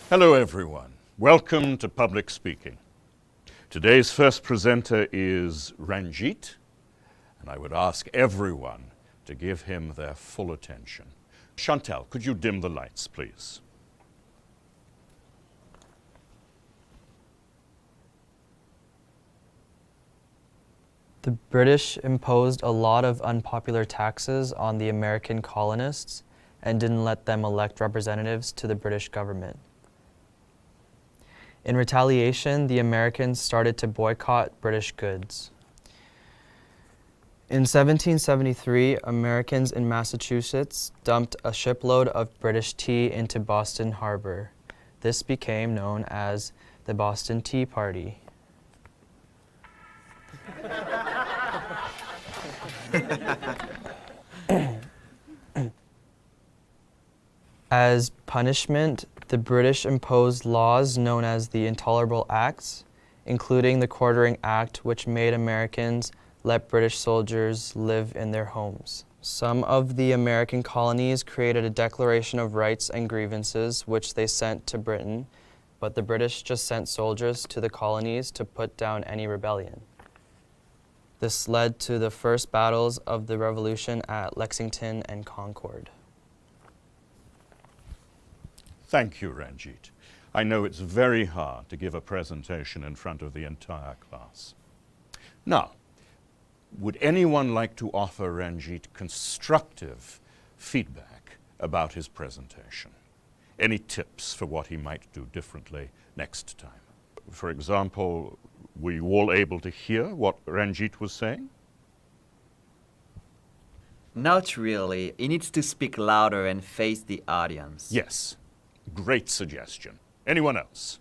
Hello everyone, welcome to Public Speaking. Today's first presenter is Ranjit, and I would ask everyone to give him their full attention. Chantal, could you dim the lights, please? The British imposed a lot of unpopular taxes on the American colonists and didn't let them elect representatives to the British government. In retaliation, the Americans started to boycott British goods. In 1773, Americans in Massachusetts dumped a shipload of British tea into Boston Harbor. This became known as the Boston Tea Party. As punishment, the British imposed laws known as the Intolerable Acts, including the Quartering Act, which made Americans let British soldiers live in their homes. Some of the American colonies created a Declaration of Rights and Grievances, which they sent to Britain, but the British just sent soldiers to the colonies to put down any rebellion. This led to the first battles of the Revolution at Lexington and Concord. Thank you, Ranjit. I know it's very hard to give a presentation in front of the entire class. Now, would anyone like to offer Ranjit constructive feedback about his presentation? Any tips for what he might do differently next time? For example, were you all able to hear what Ranjit was saying? Not really. He needs to speak louder and face the audience. Yes. Great suggestion. Anyone else?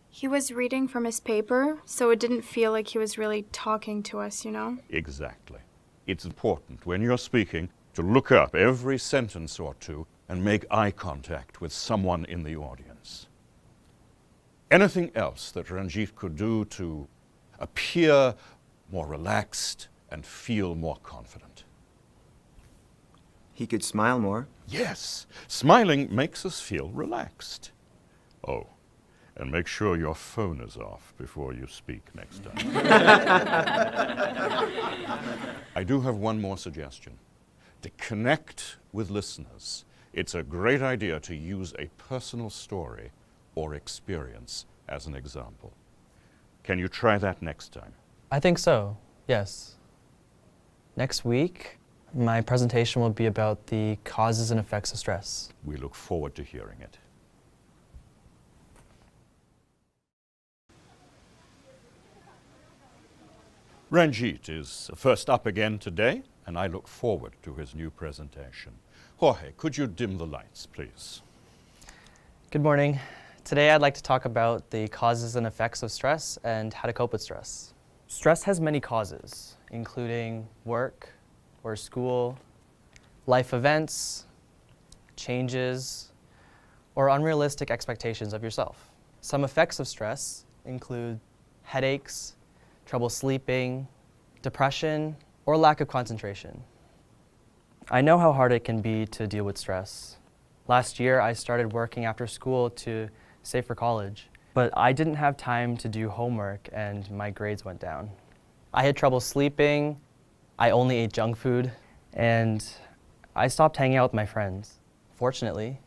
He was reading from his paper, so it didn't feel like he was really talking to us, you know? Exactly. It's important when you're speaking to look up every sentence or two and make eye contact with someone in the audience. Anything else that Ranjit could do to appear more relaxed and feel more confident? He could smile more. Yes, smiling makes us feel relaxed. Oh, and make sure your phone is off before you speak next time. I do have one more suggestion. To connect with listeners, it's a great idea to use a personal story or experience as an example. Can you try that next time? I think so, yes. Next week, my presentation will be about the causes and effects of stress. We look forward to hearing it. Ranjit is first up again today, and I look forward to his new presentation. Jorge, could you dim the lights, please? Good morning. Today I'd like to talk about the causes and effects of stress and how to cope with stress. Stress has many causes, including work or school, life events, changes, or unrealistic expectations of yourself. Some effects of stress include headaches, trouble sleeping, depression, or lack of concentration. I know how hard it can be to deal with stress. Last year, I started working after school to save for college, but I didn't have time to do homework and my grades went down. I had trouble sleeping, I only ate junk food, and I stopped hanging out with my friends. Fortunately,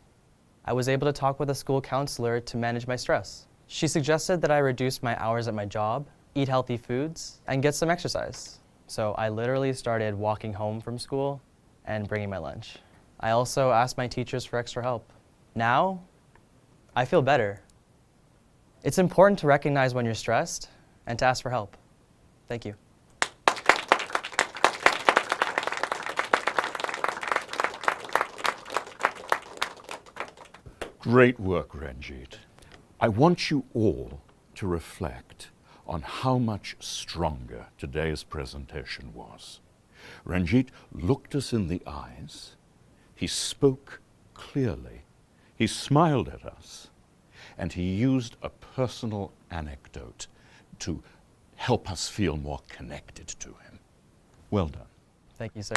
I was able to talk with a school counselor to manage my stress. She suggested that I reduce my hours at my job, eat healthy foods, and get some exercise. So I literally started walking home from school and bringing my lunch. I also asked my teachers for extra help. Now, I feel better. It's important to recognize when you're stressed and to ask for help. Thank you. Great work, Ranjit. I want you all to reflect on how much stronger today's presentation was. Ranjit looked us in the eyes, he spoke clearly, he smiled at us, and he used a personal anecdote to help us feel more connected to him. Well done. Thank you, sir.